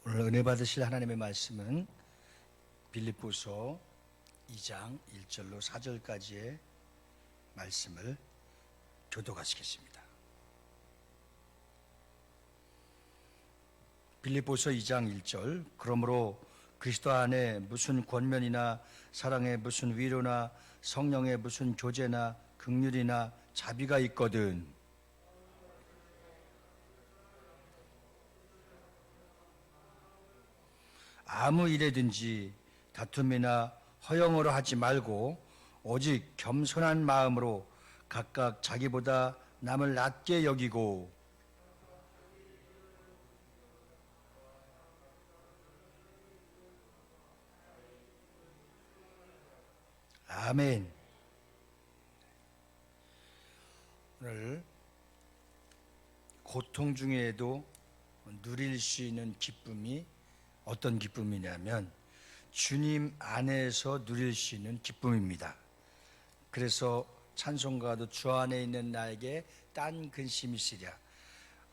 오늘 은혜 받으실 하나님의 말씀은 빌립보서 2장 1절로 4절까지의 말씀을 교독하시겠습니다. 빌립보서 2장 1절. 그러므로 그리스도 안에 무슨 권면이나 사랑에 무슨 위로나 성령의 무슨 교제나 긍휼이나 자비가 있거든 아무 일에든지 다툼이나 허영으로 하지 말고 오직 겸손한 마음으로 각각 자기보다 남을 낮게 여기고 아멘. 오늘 고통 중에도 누릴 수 있는 기쁨이 어떤 기쁨이냐면 주님 안에서 누릴 수 있는 기쁨입니다. 그래서 찬송가도 주 안에 있는 나에게 딴 근심이 있으랴.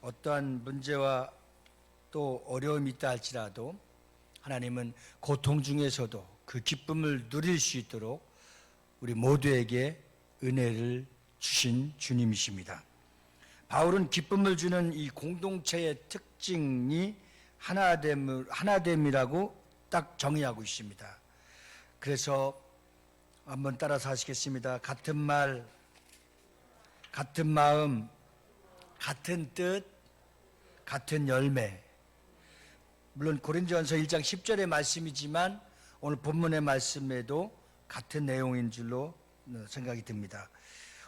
어떠한 문제와 또 어려움이 있다 할지라도 하나님은 고통 중에서도 그 기쁨을 누릴 수 있도록 우리 모두에게 은혜를 주신 주님이십니다. 바울은 기쁨을 주는 이 공동체의 특징이 하나됨이라고 딱 정의하고 있습니다. 그래서 한번 따라서 하시겠습니다. 같은 말, 같은 마음, 같은 뜻, 같은 열매. 물론 고린도전서 1장 10절의 말씀이지만 오늘 본문의 말씀에도 같은 내용인 줄로 생각이 듭니다.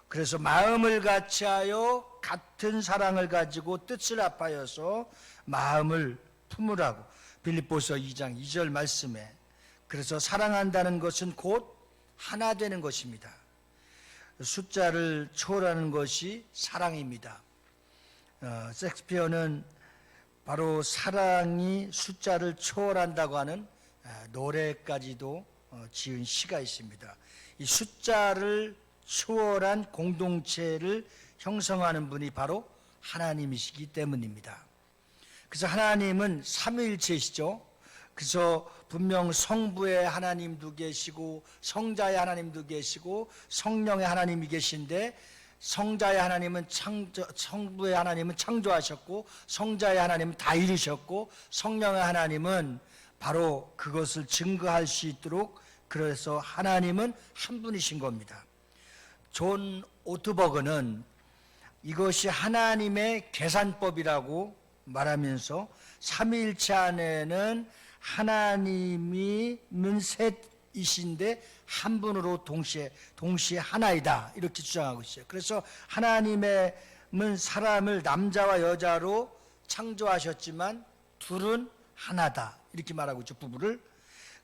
그래서 마음을 같이하여 같은 사랑을 가지고 뜻을 합하여서 마음을 품으라고 빌립보서 2장 2절 말씀에. 그래서 사랑한다는 것은 곧 하나 되는 것입니다. 숫자를 초월하는 것이 사랑입니다. 셰익스피어는 바로 사랑이 숫자를 초월한다고 하는 노래까지도 지은 시가 있습니다. 이 숫자를 초월한 공동체를 형성하는 분이 바로 하나님이시기 때문입니다. 그래서 하나님은 삼위일체이시죠. 그래서 분명 성부의 하나님도 계시고 성자의 하나님도 계시고 성령의 하나님이 계신데, 성자의 하나님은 성부의 하나님은 창조하셨고 성자의 하나님은 다 이루셨고 성령의 하나님은 바로 그것을 증거할 수 있도록, 그래서 하나님은 한 분이신 겁니다. 존 오트버그는 이것이 하나님의 계산법이라고 말하면서 삼위일체 안에는 하나님은 셋이신데 한 분으로 동시에 하나이다, 이렇게 주장하고 있어요. 그래서 하나님은 사람을 남자와 여자로 창조하셨지만 둘은 하나다, 이렇게 말하고 있죠, 부부를.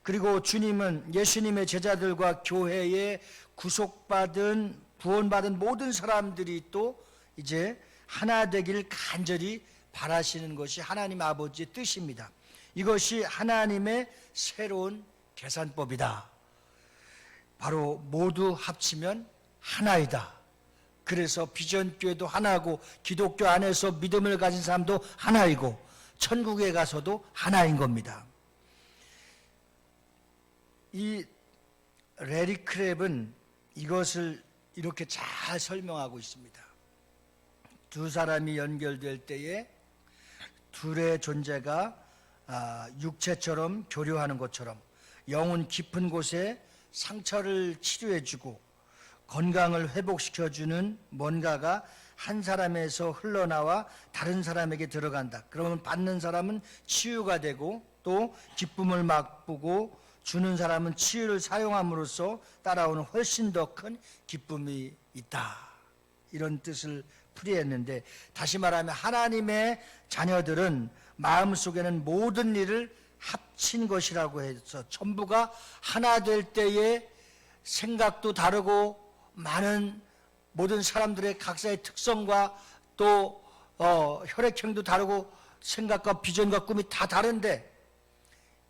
그리고 주님은 예수님의 제자들과 교회에 구원받은 모든 사람들이 또 이제 하나 되기를 간절히 바라시는 것이 하나님 아버지의 뜻입니다. 이것이 하나님의 새로운 계산법이다. 바로 모두 합치면 하나이다. 그래서 비전교회도 하나고 기독교 안에서 믿음을 가진 사람도 하나이고 천국에 가서도 하나인 겁니다. 이 레리 크랩은 이것을 이렇게 잘 설명하고 있습니다. 두 사람이 연결될 때에 둘의 존재가 육체처럼 교류하는 것처럼 영혼 깊은 곳에 상처를 치료해주고 건강을 회복시켜주는 뭔가가 한 사람에서 흘러나와 다른 사람에게 들어간다. 그러면 받는 사람은 치유가 되고 또 기쁨을 맛보고 주는 사람은 치유를 사용함으로써 따라오는 훨씬 더 큰 기쁨이 있다, 이런 뜻을 풀이했는데, 다시 말하면 하나님의 자녀들은 마음속에는 모든 일을 합친 것이라고 해서 전부가 하나 될 때에 생각도 다르고 모든 사람들의 각자의 특성과 또 혈액형도 다르고 생각과 비전과 꿈이 다 다른데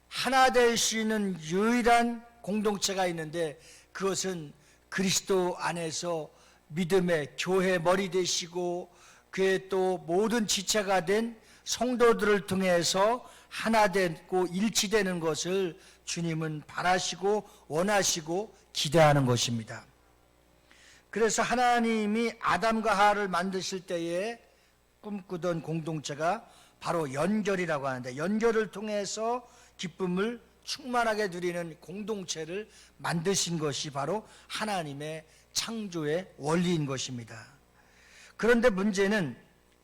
하나 될 수 있는 유일한 공동체가 있는데, 그것은 그리스도 안에서 믿음의 교회 머리 되시고 그의 또 모든 지체가 된 성도들을 통해서 하나 되고 일치되는 것을 주님은 바라시고 원하시고 기대하는 것입니다. 그래서 하나님이 아담과 하와를 만드실 때에 꿈꾸던 공동체가 바로 연결이라고 하는데, 연결을 통해서 기쁨을 충만하게 누리는 공동체를 만드신 것이 바로 하나님의 창조의 원리인 것입니다. 그런데 문제는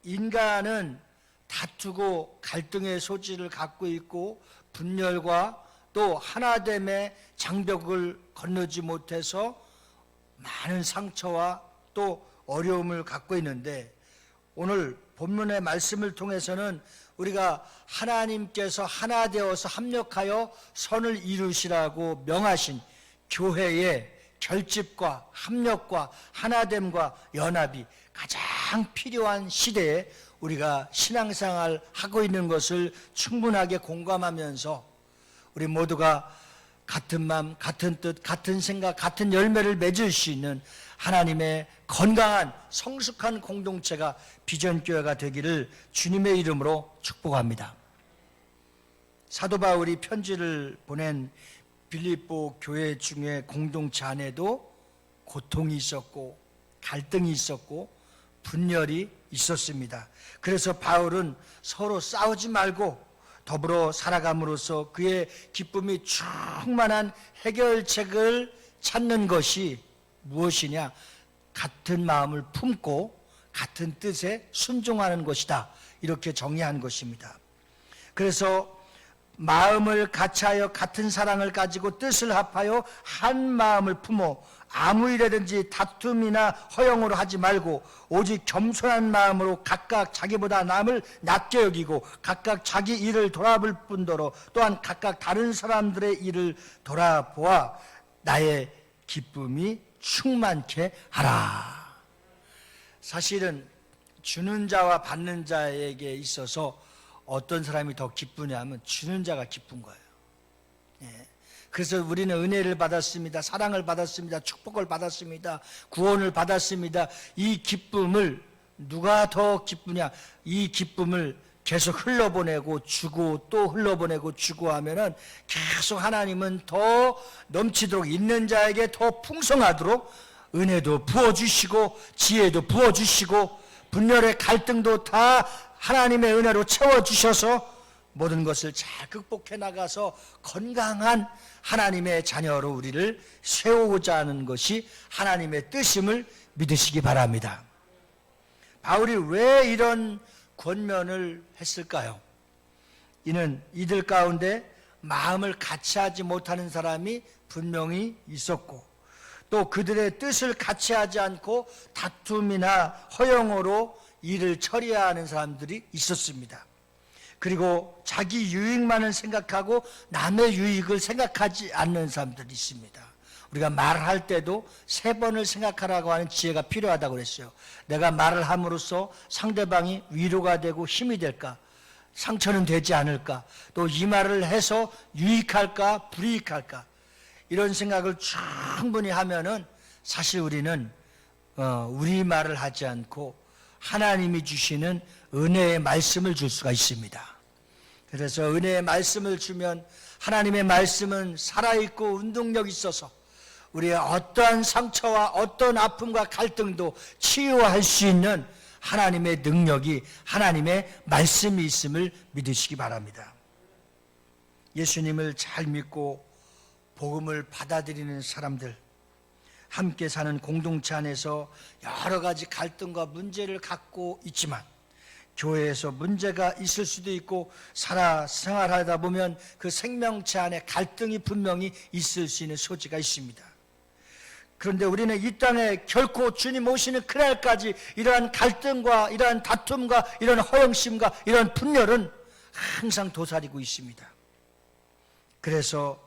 인간은 다투고 갈등의 소지를 갖고 있고 분열과 또 하나됨의 장벽을 건너지 못해서 많은 상처와 또 어려움을 갖고 있는데, 오늘 본문의 말씀을 통해서는 우리가 하나님께서 하나 되어서 합력하여 선을 이루시라고 명하신 교회의 결집과 합력과 하나됨과 연합이 가장 필요한 시대에 우리가 신앙생활 하고 있는 것을 충분하게 공감하면서 우리 모두가 같은 마음, 같은 뜻, 같은 생각, 같은 열매를 맺을 수 있는 하나님의 건강한 성숙한 공동체가 비전교회가 되기를 주님의 이름으로 축복합니다. 사도 바울이 편지를 보낸 빌립보 교회 중에 공동체 안에도 고통이 있었고 갈등이 있었고 분열이 있었습니다. 그래서 바울은 서로 싸우지 말고 더불어 살아감으로써 그의 기쁨이 충만한 해결책을 찾는 것이 무엇이냐? 같은 마음을 품고 같은 뜻에 순종하는 것이다. 이렇게 정의한 것입니다. 그래서 마음을 같이하여 같은 사랑을 가지고 뜻을 합하여 한 마음을 품어 아무 일이든지 다툼이나 허영으로 하지 말고 오직 겸손한 마음으로 각각 자기보다 남을 낮게 여기고 각각 자기 일을 돌아볼 뿐더러 또한 각각 다른 사람들의 일을 돌아보아 나의 기쁨이 충만케 하라. 사실은 주는 자와 받는 자에게 있어서 어떤 사람이 더 기쁘냐 하면 주는 자가 기쁜 거예요. 그래서 우리는 은혜를 받았습니다. 사랑을 받았습니다. 축복을 받았습니다. 구원을 받았습니다. 이 기쁨을 누가 더 기쁘냐? 이 기쁨을 계속 흘러보내고 주고 또 흘러보내고 주고 하면은 계속 하나님은 더 넘치도록 있는 자에게 더 풍성하도록 은혜도 부어주시고 지혜도 부어주시고 분열의 갈등도 다 하나님의 은혜로 채워주셔서 모든 것을 잘 극복해 나가서 건강한 하나님의 자녀로 우리를 세우고자 하는 것이 하나님의 뜻임을 믿으시기 바랍니다. 바울이 왜 이런 권면을 했을까요? 이는 이들 가운데 마음을 같이 하지 못하는 사람이 분명히 있었고 또 그들의 뜻을 같이 하지 않고 다툼이나 허영으로 일을 처리하는 사람들이 있었습니다. 그리고 자기 유익만을 생각하고 남의 유익을 생각하지 않는 사람들이 있습니다. 우리가 말할 때도 3번을 생각하라고 하는 지혜가 필요하다고 그랬어요. 내가 말을 함으로써 상대방이 위로가 되고 힘이 될까? 상처는 되지 않을까? 또 이 말을 해서 유익할까? 불이익할까? 이런 생각을 충분히 하면은 사실 우리는 우리 말을 하지 않고 하나님이 주시는 은혜의 말씀을 줄 수가 있습니다. 그래서 은혜의 말씀을 주면 하나님의 말씀은 살아있고 운동력 있어서 우리의 어떠한 상처와 어떤 아픔과 갈등도 치유할 수 있는 하나님의 능력이 하나님의 말씀이 있음을 믿으시기 바랍니다. 예수님을 잘 믿고 복음을 받아들이는 사람들, 함께 사는 공동체 안에서 여러 가지 갈등과 문제를 갖고 있지만 교회에서 문제가 있을 수도 있고 생활하다 보면 그 생명체 안에 갈등이 분명히 있을 수 있는 소지가 있습니다. 그런데 우리는 이 땅에 결코 주님 오시는 그날까지 이러한 갈등과 이러한 다툼과 이러한 허영심과 이러한 분열은 항상 도사리고 있습니다. 그래서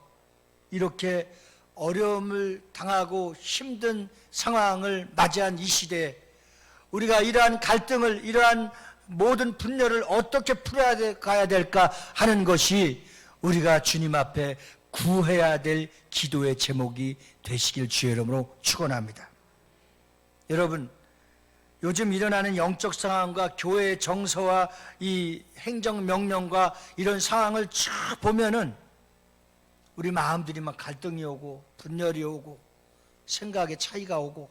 이렇게 어려움을 당하고 힘든 상황을 맞이한 이 시대에 우리가 이러한 갈등을, 이러한 모든 분열을 어떻게 풀어가야 될까 하는 것이 우리가 주님 앞에 구해야 될 기도의 제목이 되시길 주의 이름으로 축원합니다. 여러분, 요즘 일어나는 영적 상황과 교회의 정서와 이 행정명령과 이런 상황을 쭉 보면은 우리 마음들이 막 갈등이 오고 분열이 오고 생각의 차이가 오고,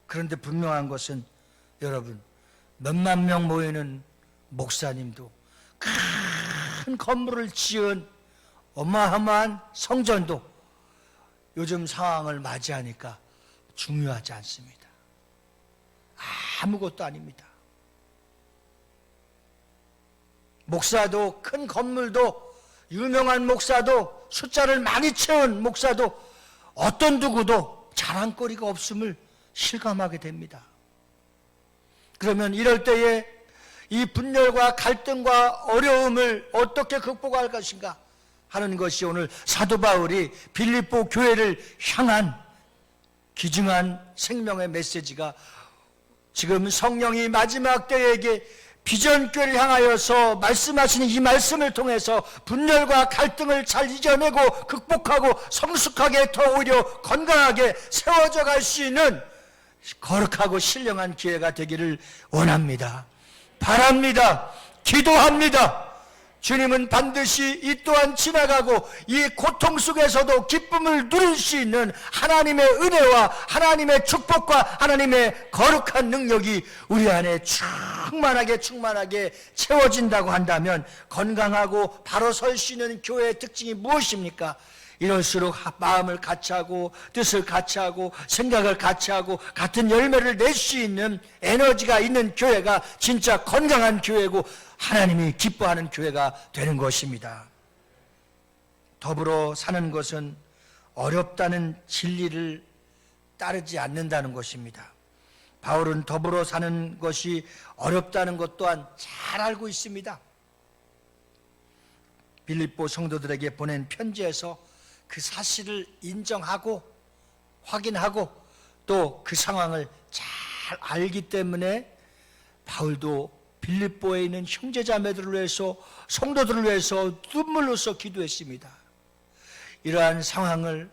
그런데 분명한 것은 여러분, 몇만 명 모이는 목사님도 큰 건물을 지은 어마어마한 성전도 요즘 상황을 맞이하니까 중요하지 않습니다. 아무것도 아닙니다. 목사도, 큰 건물도, 유명한 목사도, 숫자를 많이 채운 목사도 어떤 누구도 자랑거리가 없음을 실감하게 됩니다. 그러면 이럴 때에 이 분열과 갈등과 어려움을 어떻게 극복할 것인가 하는 것이 오늘 사도 바울이 빌립보 교회를 향한 귀중한 생명의 메시지가, 지금 성령이 마지막 때에게 비전교회를 향하여서 말씀하시는 이 말씀을 통해서 분열과 갈등을 잘 이겨내고 극복하고 성숙하게, 더 오히려 건강하게 세워져 갈 수 있는 거룩하고 신령한 기회가 되기를 원합니다. 바랍니다. 기도합니다. 주님은 반드시 이 또한 지나가고 이 고통 속에서도 기쁨을 누릴 수 있는 하나님의 은혜와 하나님의 축복과 하나님의 거룩한 능력이 우리 안에 충만하게 채워진다고 한다면, 건강하고 바로 설 수 있는 교회의 특징이 무엇입니까? 이럴수록 마음을 같이하고 뜻을 같이하고 생각을 같이하고 같은 열매를 낼 수 있는 에너지가 있는 교회가 진짜 건강한 교회고 하나님이 기뻐하는 교회가 되는 것입니다. 더불어 사는 것은 어렵다는 진리를 따르지 않는다는 것입니다. 바울은 더불어 사는 것이 어렵다는 것 또한 잘 알고 있습니다. 빌립보 성도들에게 보낸 편지에서 그 사실을 인정하고 확인하고 또 그 상황을 잘 알기 때문에 바울도 빌립보에 있는 형제자매들을 위해서, 성도들을 위해서 눈물로써 기도했습니다. 이러한 상황을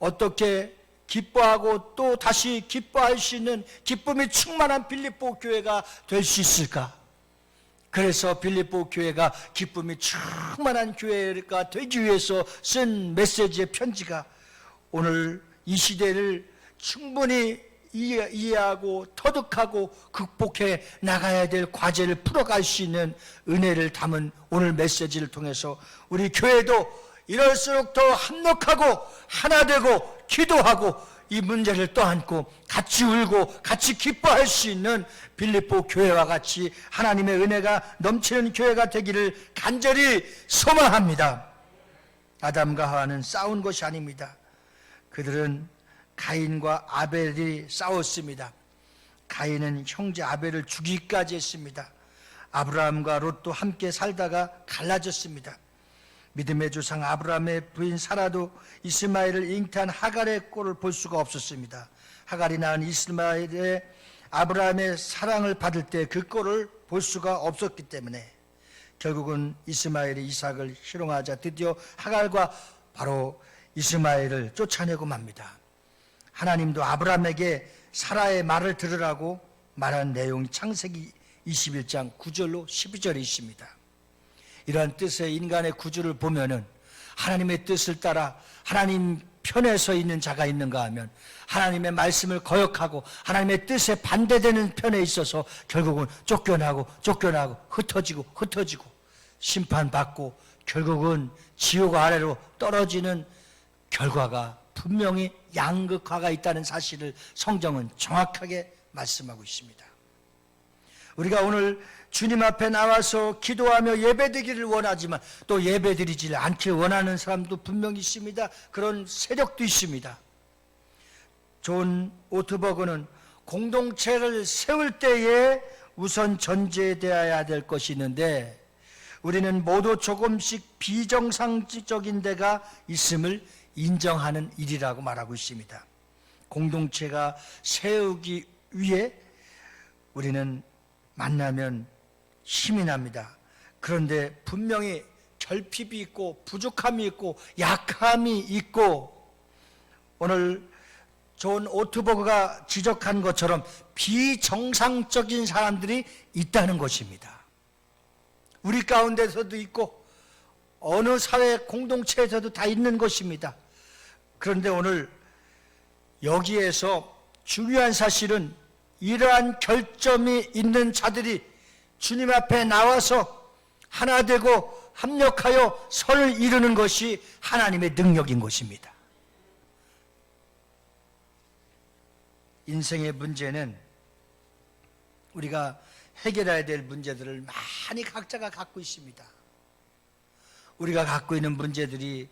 어떻게 기뻐하고 또 다시 기뻐할 수 있는 기쁨이 충만한 빌립보 교회가 될 수 있을까? 그래서 빌립보 교회가 기쁨이 충만한 교회가 되기 위해서 쓴 메시지의 편지가 오늘 이 시대를 충분히 이해하고 터득하고 극복해 나가야 될 과제를 풀어갈 수 있는 은혜를 담은 오늘 메시지를 통해서 우리 교회도 이럴수록 더 합력하고 하나 되고 기도하고 이 문제를 떠안고 같이 울고 같이 기뻐할 수 있는 빌립보 교회와 같이 하나님의 은혜가 넘치는 교회가 되기를 간절히 소망합니다. 아담과 하와는 싸운 것이 아닙니다. 그들은 가인과 아벨이 싸웠습니다. 가인은 형제 아벨을 죽이기까지 했습니다. 아브라함과 롯도 함께 살다가 갈라졌습니다. 믿음의 조상 아브라함의 부인 사라도 이스마엘을 잉태한 하갈의 꼴을 볼 수가 없었습니다. 하갈이 낳은 이스마엘의 아브라함의 사랑을 받을 때 그 꼴을 볼 수가 없었기 때문에 결국은 이스마엘이 이삭을 희롱하자 드디어 하갈과 바로 이스마엘을 쫓아내고 맙니다. 하나님도 아브라함에게 사라의 말을 들으라고 말한 내용이 창세기 21장 9절로 12절에 있습니다. 이러한 뜻의 인간의 구주를 보면은 하나님의 뜻을 따라 하나님 편에 서 있는 자가 있는가 하면 하나님의 말씀을 거역하고 하나님의 뜻에 반대되는 편에 있어서 결국은 쫓겨나고 흩어지고 심판받고 결국은 지옥 아래로 떨어지는 결과가 분명히 양극화가 있다는 사실을 성경은 정확하게 말씀하고 있습니다. 우리가 오늘 주님 앞에 나와서 기도하며 예배드리기를 원하지만 또 예배드리지 않길 원하는 사람도 분명히 있습니다. 그런 세력도 있습니다. 존 오트버그는 공동체를 세울 때에 우선 전제되어야 될 것이 있는데 우리는 모두 조금씩 비정상적인 데가 있음을 인정하는 일이라고 말하고 있습니다. 공동체가 세우기 위해 우리는 만나면 힘이 납니다. 그런데 분명히 결핍이 있고 부족함이 있고 약함이 있고 오늘 존 오트버그가 지적한 것처럼 비정상적인 사람들이 있다는 것입니다. 우리 가운데서도 있고 어느 사회 공동체에서도 다 있는 것입니다. 그런데 오늘 여기에서 중요한 사실은 이러한 결점이 있는 자들이 주님 앞에 나와서 하나 되고 합력하여 선을 이루는 것이 하나님의 능력인 것입니다. 인생의 문제는 우리가 해결해야 될 문제들을 많이 각자가 갖고 있습니다. 우리가 갖고 있는 문제들이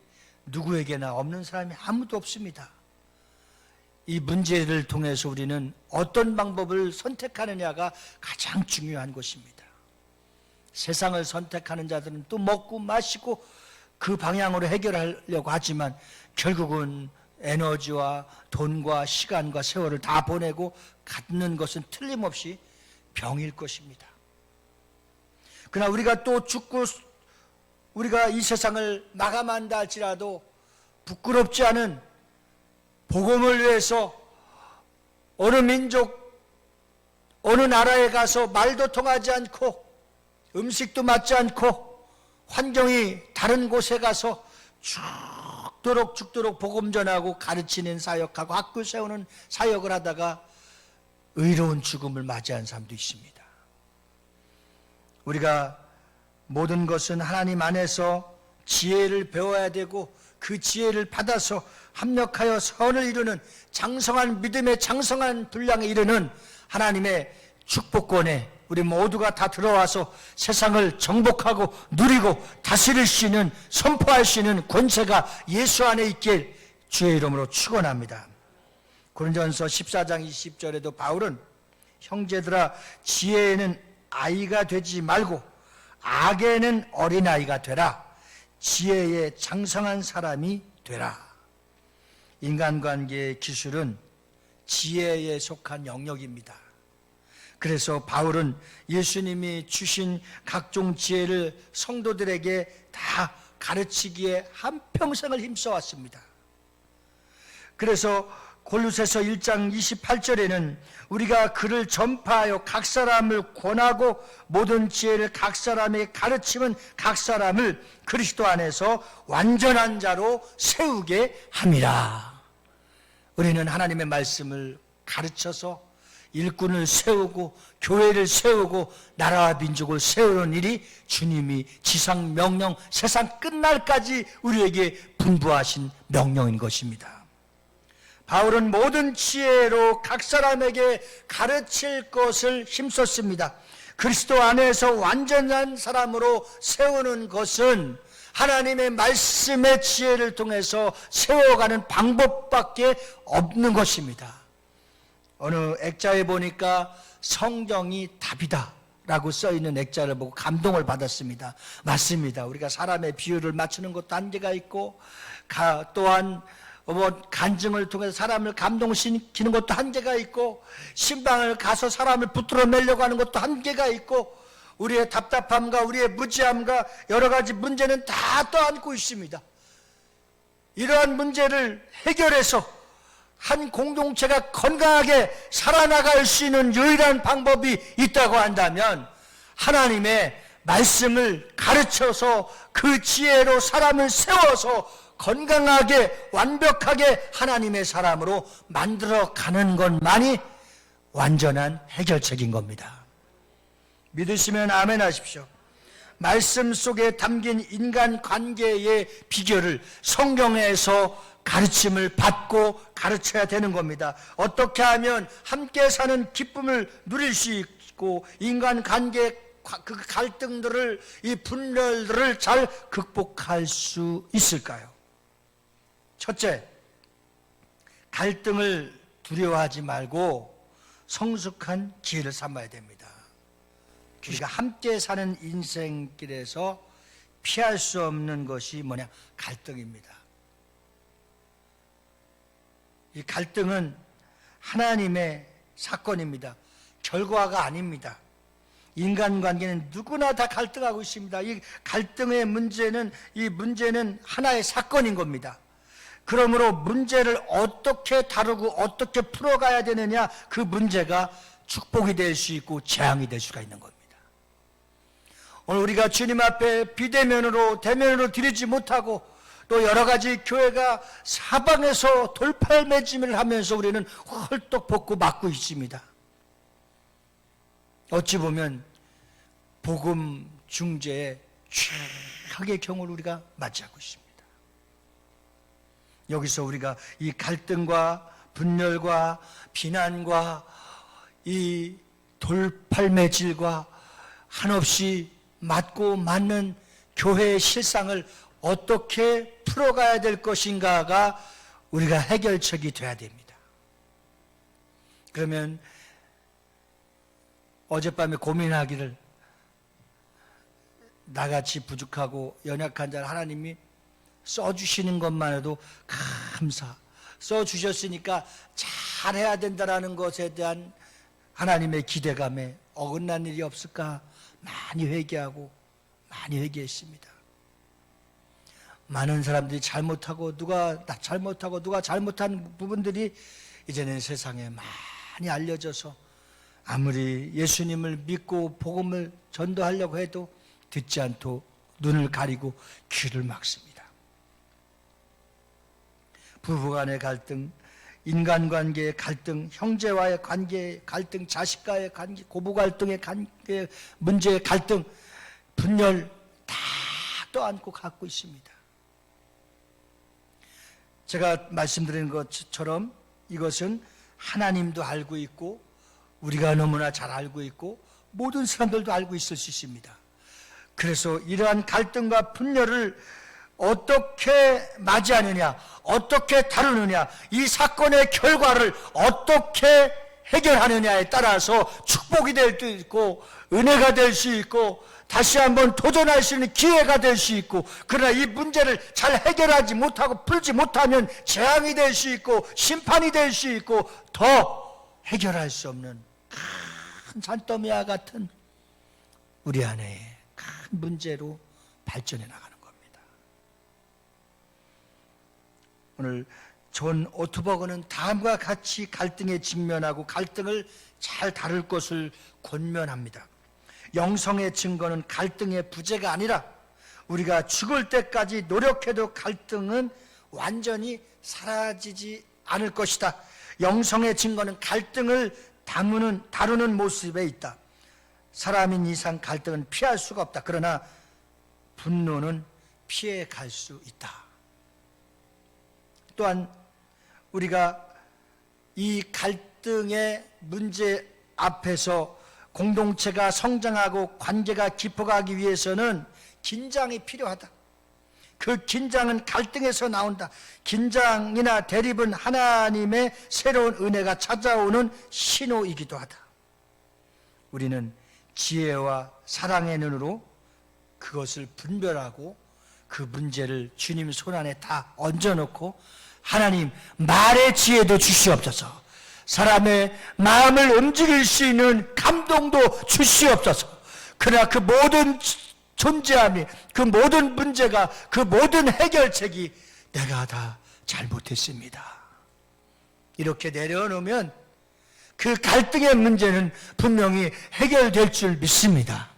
누구에게나 없는 사람이 아무도 없습니다. 이 문제를 통해서 우리는 어떤 방법을 선택하느냐가 가장 중요한 것입니다. 세상을 선택하는 자들은 또 먹고 마시고 그 방향으로 해결하려고 하지만 결국은 에너지와 돈과 시간과 세월을 다 보내고 갖는 것은 틀림없이 병일 것입니다. 그러나 우리가 또 죽고 우리가 이 세상을 마감한다 할지라도 부끄럽지 않은 복음을 위해서 어느 민족, 어느 나라에 가서 말도 통하지 않고 음식도 맞지 않고 환경이 다른 곳에 가서 죽도록 복음 전하고 가르치는 사역하고 학교 세우는 사역을 하다가 의로운 죽음을 맞이한 사람도 있습니다. 우리가 모든 것은 하나님 안에서 지혜를 배워야 되고 그 지혜를 받아서 합력하여 선을 이루는 장성한 믿음의 장성한 분량에 이르는 하나님의 축복권에 우리 모두가 다 들어와서 세상을 정복하고 누리고 다스릴 수 있는, 선포할 수 있는 권세가 예수 안에 있길 주의 이름으로 축원합니다. 고린도전서 14장 20절에도 바울은 형제들아 지혜에는 아이가 되지 말고 악에는 어린아이가 되라. 지혜에 장성한 사람이 되라. 인간관계의 기술은 지혜에 속한 영역입니다. 그래서 바울은 예수님이 주신 각종 지혜를 성도들에게 다 가르치기에 한평생을 힘써왔습니다. 그래서 골로새서 1장 28절에는 우리가 그를 전파하여 각 사람을 권하고 모든 지혜를 각 사람에게 가르치면 각 사람을 그리스도 안에서 완전한 자로 세우게 함이라. 우리는 하나님의 말씀을 가르쳐서 일꾼을 세우고 교회를 세우고 나라와 민족을 세우는 일이 주님이 지상 명령 세상 끝날까지 우리에게 분부하신 명령인 것입니다. 바울은 모든 지혜로 각 사람에게 가르칠 것을 힘썼습니다. 그리스도 안에서 완전한 사람으로 세우는 것은 하나님의 말씀의 지혜를 통해서 세워가는 방법밖에 없는 것입니다. 어느 액자에 보니까 성경이 답이다 라고 써있는 액자를 보고 감동을 받았습니다. 맞습니다. 우리가 사람의 비율을 맞추는 것도 한계가 있고 또한 간증을 통해서 사람을 감동시키는 것도 한계가 있고 신방을 가서 사람을 붙들어 내려고 하는 것도 한계가 있고 우리의 답답함과 우리의 무지함과 여러 가지 문제는 다 떠안고 있습니다. 이러한 문제를 해결해서 한 공동체가 건강하게 살아나갈 수 있는 유일한 방법이 있다고 한다면 하나님의 말씀을 가르쳐서 그 지혜로 사람을 세워서 건강하게 완벽하게 하나님의 사람으로 만들어가는 것만이 완전한 해결책인 겁니다. 믿으시면 아멘 하십시오. 말씀 속에 담긴 인간관계의 비결을 성경에서 가르침을 받고 가르쳐야 되는 겁니다. 어떻게 하면 함께 사는 기쁨을 누릴 수 있고 인간관계 그 갈등들을 이 분열들을 잘 극복할 수 있을까요? 첫째, 갈등을 두려워하지 말고 성숙한 기회를 삼아야 됩니다. 우리가 함께 사는 인생길에서 피할 수 없는 것이 뭐냐? 갈등입니다. 이 갈등은 하나님의 사건입니다. 결과가 아닙니다. 인간관계는 누구나 다 갈등하고 있습니다. 이 갈등의 문제는 하나의 사건인 겁니다. 그러므로 문제를 어떻게 다루고 어떻게 풀어가야 되느냐, 그 문제가 축복이 될 수 있고 재앙이 될 수가 있는 겁니다. 오늘 우리가 주님 앞에 비대면으로 대면으로 드리지 못하고 또 여러 가지 교회가 사방에서 돌팔매짐을 하면서 우리는 헐떡 벗고 맞고 있습니다. 어찌 보면 복음 중재의 최악의 경우를 우리가 맞이하고 있습니다. 여기서 우리가 이 갈등과 분열과 비난과 이 돌팔매질과 한없이 맞고 맞는 교회의 실상을 어떻게 풀어가야 될 것인가가 우리가 해결책이 돼야 됩니다. 그러면 어젯밤에 고민하기를, 나같이 부족하고 연약한 자를 하나님이 써주시는 것만 해도 감사, 써주셨으니까 잘해야 된다는 것에 대한 하나님의 기대감에 어긋난 일이 없을까 많이 회개하고 많이 회개했습니다. 많은 사람들이 잘못하고 누가 잘못한 부분들이 이제는 세상에 많이 알려져서 아무리 예수님을 믿고 복음을 전도하려고 해도 듣지 않고 눈을 가리고 귀를 막습니다. 부부간의 갈등, 인간관계의 갈등, 형제와의 관계의 갈등, 자식과의 관계, 고부갈등의 관계, 문제의 갈등, 분열 다 떠안고 갖고 있습니다. 제가 말씀드린 것처럼 이것은 하나님도 알고 있고 우리가 너무나 잘 알고 있고 모든 사람들도 알고 있을 수 있습니다. 그래서 이러한 갈등과 분열을 어떻게 맞이하느냐, 어떻게 다루느냐, 이 사건의 결과를 어떻게 해결하느냐에 따라서 축복이 될 수 있고 은혜가 될 수 있고 다시 한번 도전할 수 있는 기회가 될 수 있고, 그러나 이 문제를 잘 해결하지 못하고 풀지 못하면 재앙이 될 수 있고 심판이 될 수 있고 더 해결할 수 없는 큰 산더미와 같은 우리 안에 큰 문제로 발전해 나가는 겁니다. 오늘 존 오트버그는 다음과 같이 갈등에 직면하고 갈등을 잘 다룰 것을 권면합니다. 영성의 증거는 갈등의 부재가 아니라 우리가 죽을 때까지 노력해도 갈등은 완전히 사라지지 않을 것이다. 영성의 증거는 갈등을 다루는 모습에 있다. 사람인 이상 갈등은 피할 수가 없다. 그러나 분노는 피해 갈 수 있다. 또한 우리가 이 갈등의 문제 앞에서 공동체가 성장하고 관계가 깊어가기 위해서는 긴장이 필요하다. 그 긴장은 갈등에서 나온다. 긴장이나 대립은 하나님의 새로운 은혜가 찾아오는 신호이기도 하다. 우리는 지혜와 사랑의 눈으로 그것을 분별하고 그 문제를 주님 손안에 다 얹어놓고 하나님 말의 지혜도 주시옵소서, 사람의 마음을 움직일 수 있는 감동도 주시옵소서. 그러나 그 모든 존재함이, 그 모든 문제가, 그 모든 해결책이 내가 다 잘못했습니다, 이렇게 내려놓으면 그 갈등의 문제는 분명히 해결될 줄 믿습니다.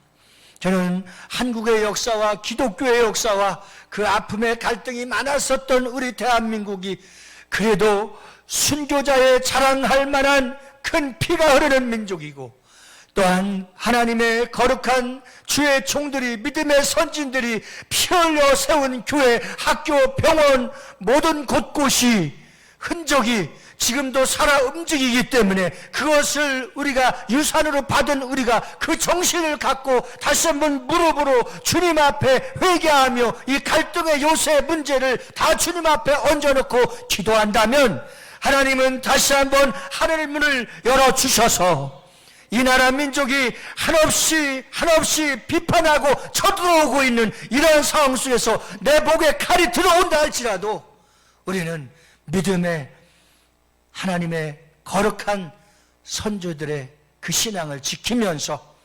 저는 한국의 역사와 기독교의 역사와 그 아픔의 갈등이 많았었던 우리 대한민국이 그래도 순교자의 자랑할 만한 큰 피가 흐르는 민족이고, 또한 하나님의 거룩한 주의 종들이, 믿음의 선진들이 피 흘려 세운 교회, 학교, 병원 모든 곳곳이 흔적이 지금도 살아 움직이기 때문에 그것을 우리가 유산으로 받은 우리가 그 정신을 갖고 다시 한번 무릎으로 주님 앞에 회개하며 이 갈등의 요새 문제를 다 주님 앞에 얹어놓고 기도한다면 하나님은 다시 한번 하늘의 문을 열어주셔서 이 나라 민족이 한없이 비판하고 쳐들어오고 있는 이러한 상황 속에서 내 목에 칼이 들어온다 할지라도 우리는 믿음의 하나님의 거룩한 선조들의 그 신앙을 지키면서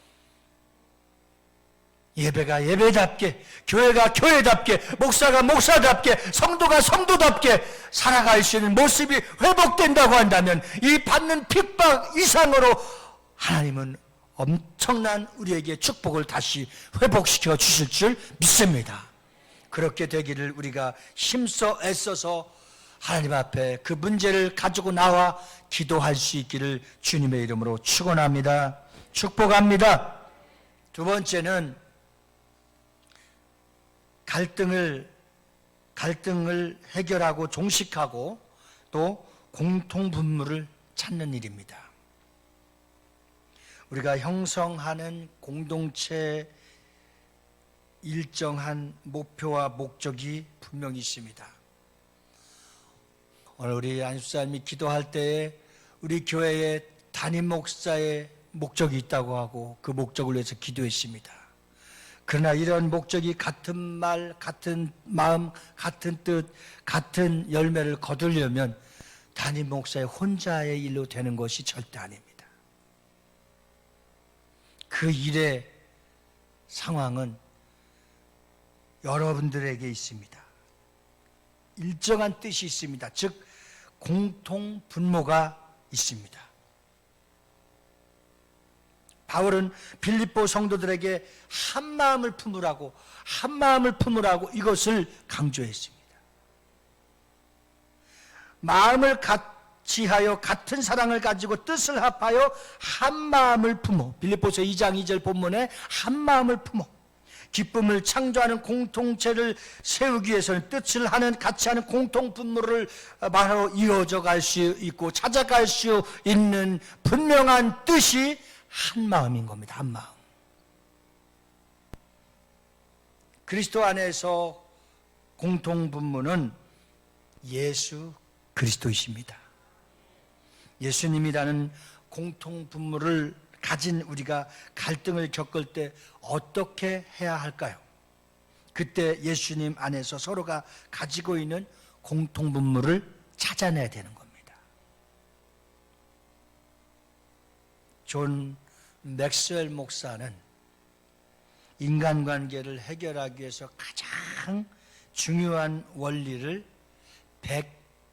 예배가 예배답게, 교회가 교회답게, 목사가 목사답게, 성도가 성도답게 살아갈 수 있는 모습이 회복된다고 한다면 이 받는 핍박 이상으로 하나님은 엄청난 우리에게 축복을 다시 회복시켜 주실 줄 믿습니다. 그렇게 되기를 우리가 힘써 애써서 하나님 앞에 그 문제를 가지고 나와 기도할 수 있기를 주님의 이름으로 축원합니다. 축복합니다. 두 번째는 갈등을 해결하고 종식하고 또 공통분모를 찾는 일입니다. 우리가 형성하는 공동체 일정한 목표와 목적이 분명히 있습니다. 오늘 우리 안수사님이 기도할 때에 우리 교회의 담임 목사의 목적이 있다고 하고 그 목적을 위해서 기도했습니다. 그러나 이런 목적이 같은 말, 같은 마음, 같은 뜻, 같은 열매를 거두려면 담임 목사의 혼자의 일로 되는 것이 절대 아닙니다. 그 일의 상황은 여러분들에게 있습니다. 일정한 뜻이 있습니다. 즉 공통 분모가 있습니다. 바울은 빌립보 성도들에게 한 마음을 품으라고 이것을 강조했습니다. 마음을 같이 하여 같은 사랑을 가지고 뜻을 합하여 한 마음을 품어, 빌립보서 2장 2절 본문에 한 마음을 품어 기쁨을 창조하는 공동체를 세우기 위해서는 뜻을 하는 같이 하는 공통 분모를 바로 이어져 갈 수 있고 찾아갈 수 있는 분명한 뜻이 한 마음인 겁니다. 한 마음. 그리스도 안에서 공통 분모는 예수 그리스도이십니다. 예수님이라는 공통 분모를 가진 우리가 갈등을 겪을 때 어떻게 해야 할까요? 그때 예수님 안에서 서로가 가지고 있는 공통분모를 찾아내야 되는 겁니다. 존 맥스웰 목사는 인간관계를 해결하기 위해서 가장 중요한 원리를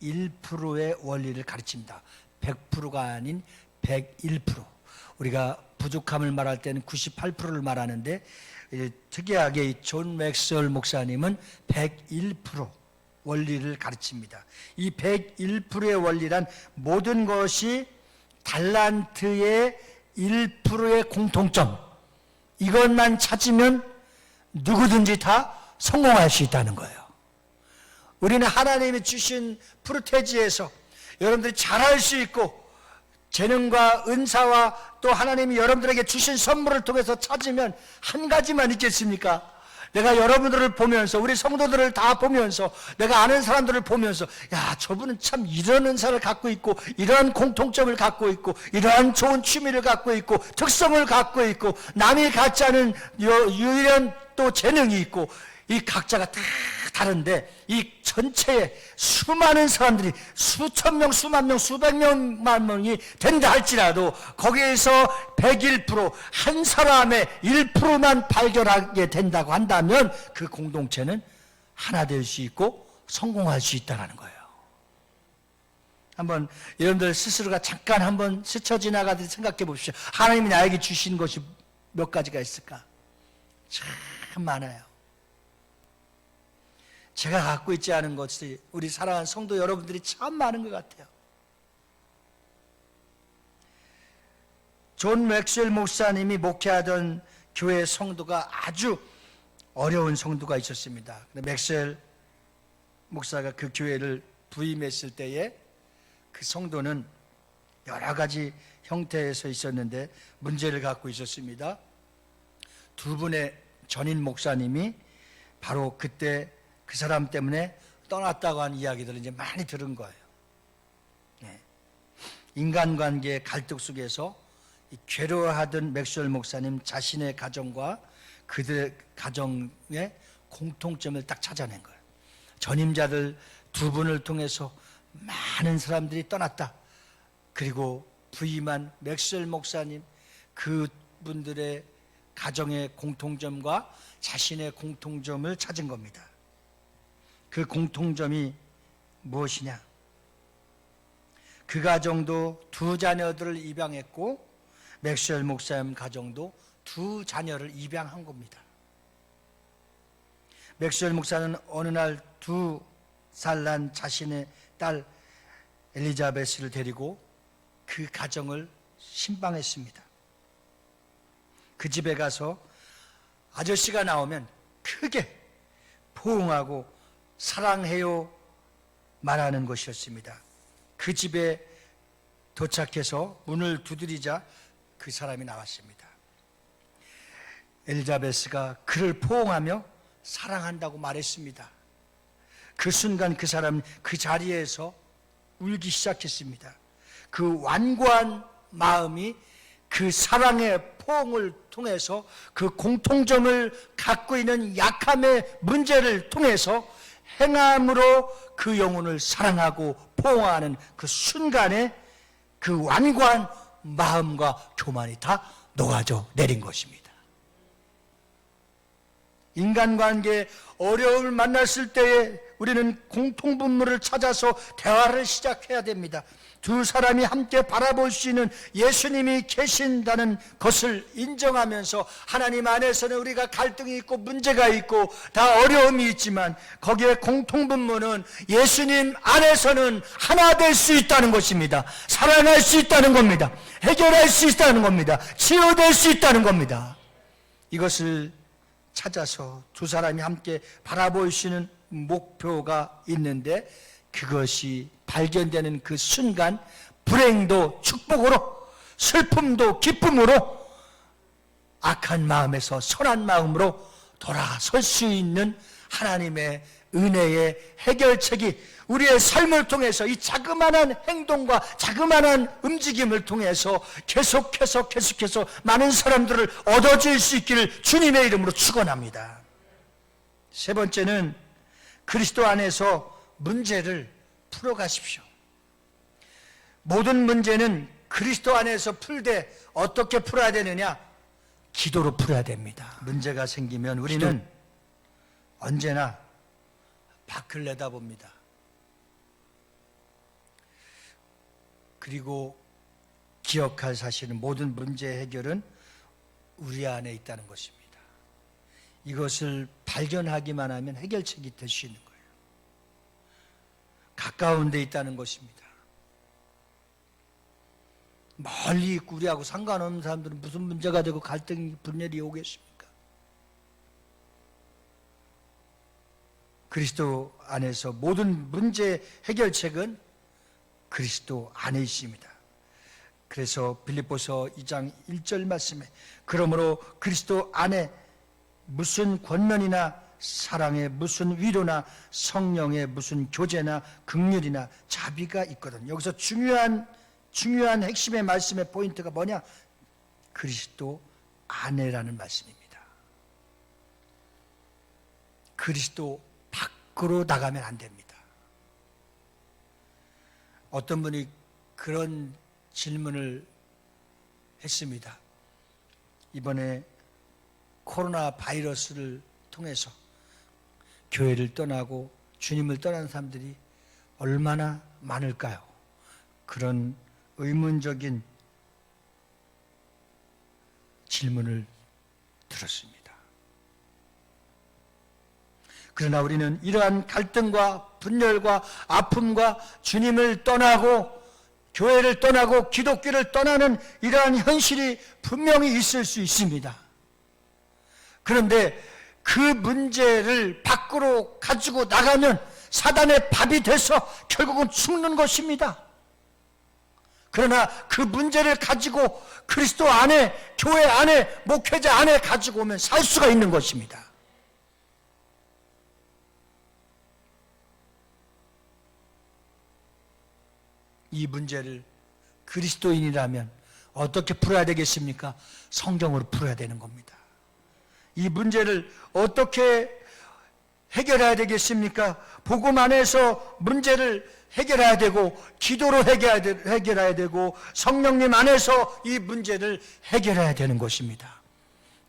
101%의 원리를 가르칩니다. 100%가 아닌 101%. 우리가 부족함을 말할 때는 98%를 말하는데 특이하게 존 맥스웰 목사님은 101% 원리를 가르칩니다. 이 101%의 원리란 모든 것이 달란트의 1%의 공통점, 이것만 찾으면 누구든지 다 성공할 수 있다는 거예요. 우리는 하나님이 주신 프로테지에서 여러분들이 잘할 수 있고 재능과 은사와 또 하나님이 여러분들에게 주신 선물을 통해서 찾으면 한 가지만 있겠습니까? 내가 여러분들을 보면서 우리 성도들을 다 보면서 내가 아는 사람들을 보면서 야, 저분은 참 이런 은사를 갖고 있고 이러한 공통점을 갖고 있고 이러한 좋은 취미를 갖고 있고 특성을 갖고 있고 남이 갖지 않은 유일한 또 재능이 있고 이 각자가 다 다른데 이 전체에 수많은 사람들이 수천 명, 수만 명, 수백 명만 명이 된다 할지라도 거기에서 101%, 한 사람의 1%만 발견하게 된다고 한다면 그 공동체는 하나 될 수 있고 성공할 수 있다는 거예요. 한번 여러분들 스스로가 잠깐 한번 스쳐 지나가듯이 생각해 보십시오. 하나님이 나에게 주신 것이 몇 가지가 있을까? 참 많아요. 제가 갖고 있지 않은 것이 우리 사랑하는 성도 여러분들이 참 많은 것 같아요. 존 맥스웰 목사님이 목회하던 교회 성도가 아주 어려운 성도가 있었습니다. 맥스웰 목사가 그 교회를 부임했을 때에 그 성도는 여러 가지 형태에서 있었는데 문제를 갖고 있었습니다. 두 분의 전임 목사님이 바로 그때 그 사람 때문에 떠났다고 하는 이야기들을 이제 많이 들은 거예요. 네. 인간관계의 갈등 속에서 괴로워하던 맥스웰 목사님 자신의 가정과 그들의 가정의 공통점을 딱 찾아낸 거예요. 전임자들 두 분을 통해서 많은 사람들이 떠났다. 그리고 부임한 맥스웰 목사님, 그분들의 가정의 공통점과 자신의 공통점을 찾은 겁니다. 그 공통점이 무엇이냐? 그 가정도 두 자녀들을 입양했고 맥스웰 목사님 가정도 두 자녀를 입양한 겁니다. 맥스웰 목사는 어느 날 2살 난 자신의 딸 엘리자베스를 데리고 그 가정을 신방했습니다. 그 집에 가서 아저씨가 나오면 크게 포옹하고 사랑해요 말하는 것이었습니다. 그 집에 도착해서 문을 두드리자 그 사람이 나왔습니다. 엘리자베스가 그를 포옹하며 사랑한다고 말했습니다. 그 순간 그 사람은 그 자리에서 울기 시작했습니다. 그 완고한 마음이 그 사랑의 포옹을 통해서 그 공통점을 갖고 있는 약함의 문제를 통해서 행함으로 그 영혼을 사랑하고 포옹하는 그 순간에 그 완고한 마음과 교만이 다 녹아져 내린 것입니다. 인간관계에 어려움을 만났을 때에 우리는 공통분모를 찾아서 대화를 시작해야 됩니다. 두 사람이 함께 바라볼 수 있는 예수님이 계신다는 것을 인정하면서 하나님 안에서는 우리가 갈등이 있고 문제가 있고 다 어려움이 있지만 거기에 공통분모는 예수님 안에서는 하나 될 수 있다는 것입니다. 살아날 수 있다는 겁니다. 해결할 수 있다는 겁니다. 치유될 수 있다는 겁니다. 이것을 찾아서 두 사람이 함께 바라볼 수 있는 목표가 있는데 그것이 발견되는 그 순간 불행도 축복으로 슬픔도 기쁨으로 악한 마음에서 선한 마음으로 돌아설 수 있는 하나님의 은혜의 해결책이 우리의 삶을 통해서 이 자그마한 행동과 자그마한 움직임을 통해서 계속해서 많은 사람들을 얻어줄 수 있기를 주님의 이름으로 축원합니다. 세 번째는 그리스도 안에서 문제를 풀어가십시오. 모든 문제는 그리스도 안에서 풀되 어떻게 풀어야 되느냐? 기도로 풀어야 됩니다. 문제가 생기면 우리는 언제나 밖을 내다봅니다. 그리고 기억할 사실은 모든 문제 해결은 우리 안에 있다는 것입니다. 이것을 발견하기만 하면 해결책이 될 수 있는 거예요. 가까운 데 있다는 것입니다. 멀리 있고 우리하고 상관없는 사람들은 무슨 문제가 되고 갈등이 분열이 오겠습니까? 그리스도 안에서 모든 문제 해결책은 그리스도 안에 있습니다. 그래서 빌립보서 2장 1절 말씀에 그러므로 그리스도 안에 무슨 권면이나 사랑에 무슨 위로나 성령의 무슨 교제나 긍휼이나 자비가 있거든. 여기서 중요한 핵심의 말씀의 포인트가 뭐냐? 그리스도 안에라는 말씀입니다. 그리스도 밖으로 나가면 안 됩니다. 어떤 분이 그런 질문을 했습니다. 이번에 코로나 바이러스를 통해서 교회를 떠나고 주님을 떠난 사람들이 얼마나 많을까요? 그런 의문적인 질문을 들었습니다. 그러나 우리는 이러한 갈등과 분열과 아픔과 주님을 떠나고 교회를 떠나고 기독교를 떠나는 이러한 현실이 분명히 있을 수 있습니다. 그런데 그 문제를 밖으로 가지고 나가면 사단의 밥이 돼서 결국은 죽는 것입니다. 그러나 그 문제를 가지고 그리스도 안에, 교회 안에, 목회자 안에 가지고 오면 살 수가 있는 것입니다. 이 문제를 그리스도인이라면 어떻게 풀어야 되겠습니까? 성경으로 풀어야 되는 겁니다. 이 문제를 어떻게 해결해야 되겠습니까? 복음 안에서 문제를 해결해야 되고 기도로 해결해야 되고 성령님 안에서 이 문제를 해결해야 되는 것입니다.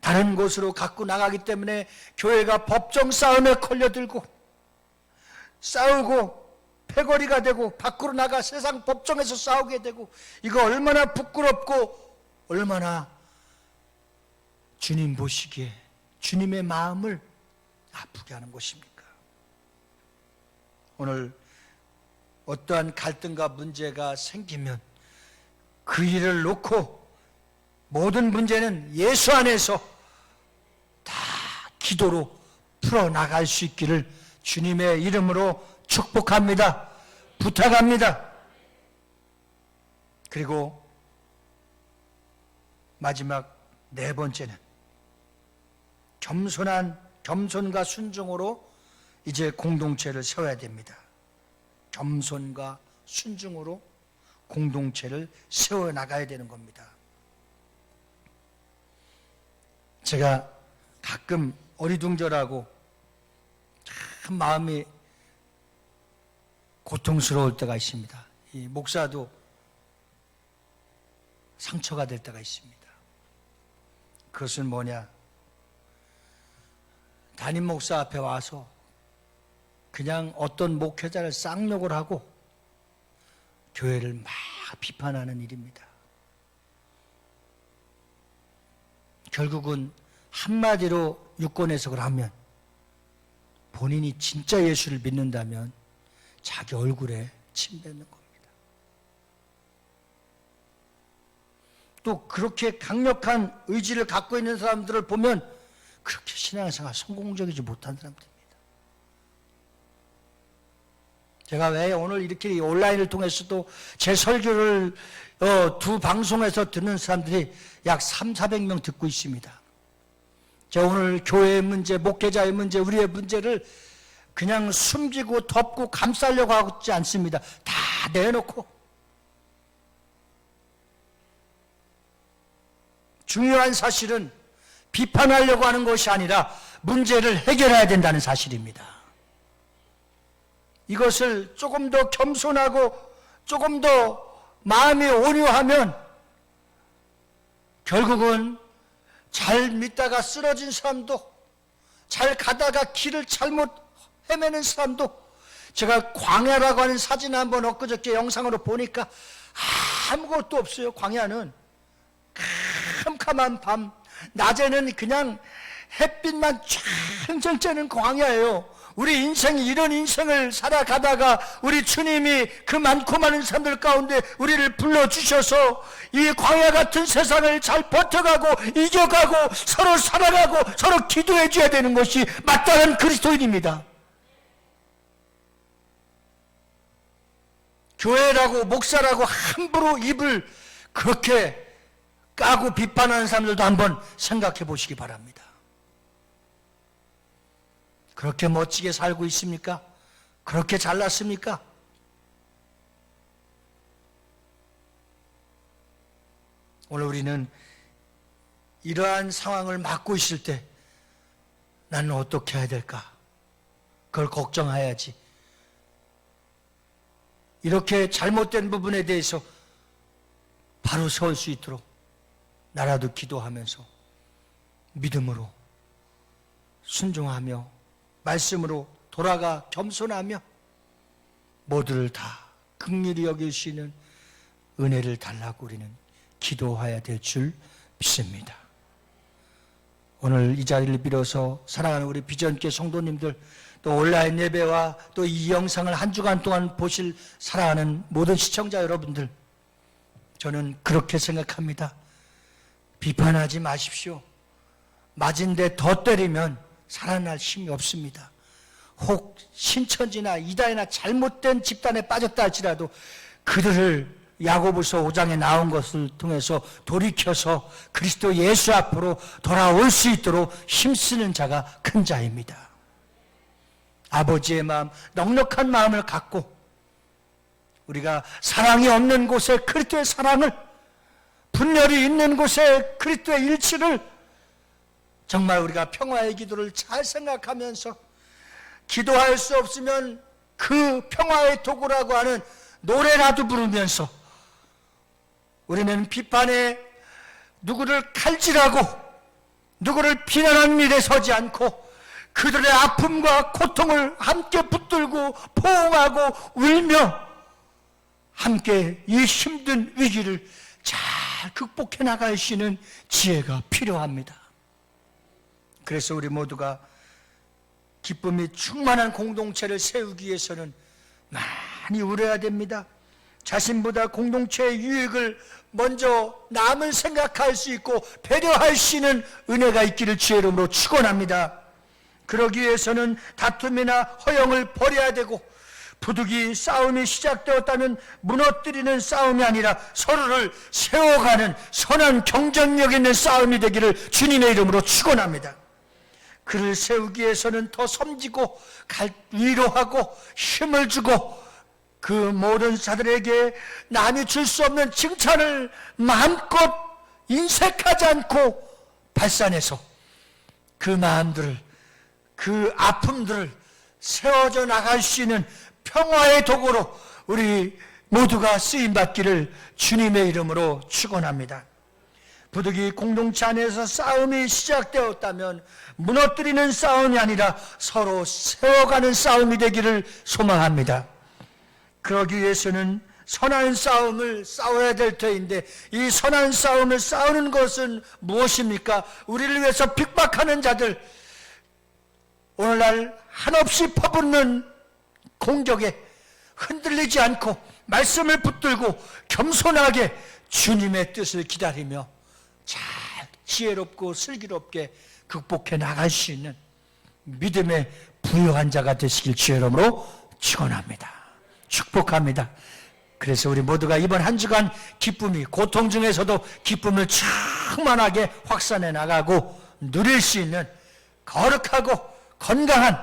다른 곳으로 갖고 나가기 때문에 교회가 법정 싸움에 걸려들고 싸우고 패거리가 되고 밖으로 나가 세상 법정에서 싸우게 되고, 이거 얼마나 부끄럽고 얼마나 주님 보시기에 주님의 마음을 아프게 하는 것입니까? 오늘 어떠한 갈등과 문제가 생기면 그 일을 놓고 모든 문제는 예수 안에서 다 기도로 풀어나갈 수 있기를 주님의 이름으로 축복합니다. 부탁합니다. 그리고 마지막 네 번째는 겸손과 순종으로 이제 공동체를 세워야 됩니다. 겸손과 순종으로 공동체를 세워나가야 되는 겁니다. 제가 가끔 어리둥절하고 참 마음이 고통스러울 때가 있습니다. 이 목사도 상처가 될 때가 있습니다. 그것은 뭐냐? 담임 목사 앞에 와서 그냥 어떤 목회자를 쌍욕을 하고 교회를 막 비판하는 일입니다. 결국은 한마디로 유권 해석을 하면 본인이 진짜 예수를 믿는다면 자기 얼굴에 침 뱉는 겁니다. 또 그렇게 강력한 의지를 갖고 있는 사람들을 보면 그렇게 신앙생활 성공적이지 못한 사람들입니다. 제가 왜 오늘 이렇게 온라인을 통해서도 제 설교를 두 방송에서 듣는 사람들이 약 300~400명 듣고 있습니다. 제가 오늘 교회의 문제, 목회자의 문제, 우리의 문제를 그냥 숨기고 덮고 감싸려고 하지 않습니다. 다 내놓고 중요한 사실은 비판하려고 하는 것이 아니라 문제를 해결해야 된다는 사실입니다. 이것을 조금 더 겸손하고 조금 더 마음이 온유하면 결국은 잘 믿다가 쓰러진 사람도, 잘 가다가 길을 잘못 헤매는 사람도, 제가 광야라고 하는 사진을 한번 엊그저께 영상으로 보니까 아무것도 없어요. 광야는 캄캄한 밤, 낮에는 그냥 햇빛만 쫙 쬐는 광야예요. 우리 인생이 이런 인생을 살아가다가 우리 주님이 그 많고 많은 사람들 가운데 우리를 불러주셔서 이 광야 같은 세상을 잘 버텨가고 이겨가고 서로 살아가고 서로 기도해 줘야 되는 것이 마땅한 그리스도인입니다. 교회라고 목사라고 함부로 입을 그렇게 까고 비판하는 사람들도 한번 생각해 보시기 바랍니다. 그렇게 멋지게 살고 있습니까? 그렇게 잘났습니까? 오늘 우리는 이러한 상황을 맞고 있을 때 나는 어떻게 해야 될까? 그걸 걱정해야지. 이렇게 잘못된 부분에 대해서 바로 세울 수 있도록 나라도 기도하면서 믿음으로 순종하며 말씀으로 돌아가 겸손하며 모두를 다 긍휼히 여기시는 은혜를 달라고 우리는 기도해야 될 줄 믿습니다. 오늘 이 자리를 빌어서 사랑하는 우리 비전교회 성도님들, 또 온라인 예배와 또 이 영상을 한 주간 동안 보실 사랑하는 모든 시청자 여러분들, 저는 그렇게 생각합니다. 비판하지 마십시오. 맞은 데 더 때리면 살아날 힘이 없습니다. 혹 신천지나 이단이나 잘못된 집단에 빠졌다 할지라도 그들을 야고보서 5장에 나온 것을 통해서 돌이켜서 그리스도 예수 앞으로 돌아올 수 있도록 힘쓰는 자가 큰 자입니다. 아버지의 마음, 넉넉한 마음을 갖고 우리가 사랑이 없는 곳에 그리스도의 사랑을, 분열이 있는 곳에 그리스도의 일치를, 정말 우리가 평화의 기도를 잘 생각하면서 기도할 수 없으면 그 평화의 도구라고 하는 노래라도 부르면서 우리는 비판에 누구를 칼질하고 누구를 비난하는 일에 서지 않고 그들의 아픔과 고통을 함께 붙들고 포옹하고 울며 함께 이 힘든 위기를 잘 극복해 나갈 수 있는 지혜가 필요합니다. 그래서 우리 모두가 기쁨이 충만한 공동체를 세우기 위해서는 많이 울어야 됩니다. 자신보다 공동체의 유익을 먼저 남을 생각할 수 있고 배려할 수 있는 은혜가 있기를 주의 이름으로 축원합니다. 그러기 위해서는 다툼이나 허영을 버려야 되고, 부득이 싸움이 시작되었다면 무너뜨리는 싸움이 아니라 서로를 세워가는 선한 경쟁력 있는 싸움이 되기를 주님의 이름으로 축원합니다. 그를 세우기 위해서는 더 섬기고 위로하고 힘을 주고, 그 모든 자들에게 남이 줄 수 없는 칭찬을 마음껏 인색하지 않고 발산해서 그 마음들을, 그 아픔들을 세워져 나갈 수 있는 평화의 도구로 우리 모두가 쓰임받기를 주님의 이름으로 축원합니다. 부득이 공동체 안에서 싸움이 시작되었다면 무너뜨리는 싸움이 아니라 서로 세워가는 싸움이 되기를 소망합니다. 그러기 위해서는 선한 싸움을 싸워야 될 터인데, 이 선한 싸움을 싸우는 것은 무엇입니까? 우리를 위해서 핍박하는 자들, 오늘날 한없이 퍼붓는 공격에 흔들리지 않고 말씀을 붙들고 겸손하게 주님의 뜻을 기다리며 잘 지혜롭고 슬기롭게 극복해 나갈 수 있는 믿음의 부유한 자가 되시길 주의 이름으로 축원합니다. 축복합니다. 그래서 우리 모두가 이번 한 주간 기쁨이, 고통 중에서도 기쁨을 충만하게 확산해 나가고 누릴 수 있는 거룩하고 건강한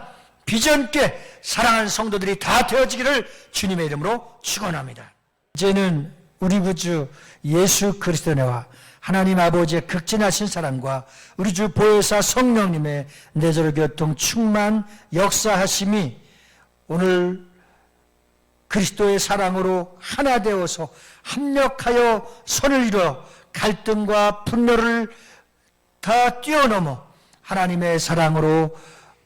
비전있게 사랑하는 성도들이 다 되어지기를 주님의 이름으로 축원합니다. 이제는 우리 구주 예수 그리스도와 하나님 아버지의 극진하신 사랑과 우리 주 보혜사 성령님의 내저로 교통 충만 역사하심이 오늘 그리스도의 사랑으로 하나 되어서 합력하여 선을 이루어 갈등과 분노를 다 뛰어넘어 하나님의 사랑으로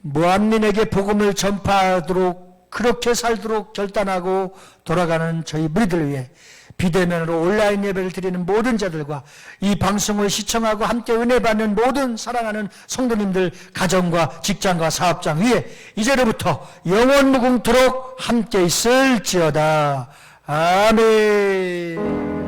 무한민에게 복음을 전파하도록, 그렇게 살도록 결단하고 돌아가는 저희 무리들을 위해 비대면으로 온라인 예배를 드리는 모든 자들과 이 방송을 시청하고 함께 은혜 받는 모든 사랑하는 성도님들, 가정과 직장과 사업장 위에 이제로부터 영원 무궁토록 함께 있을지어다. 아멘.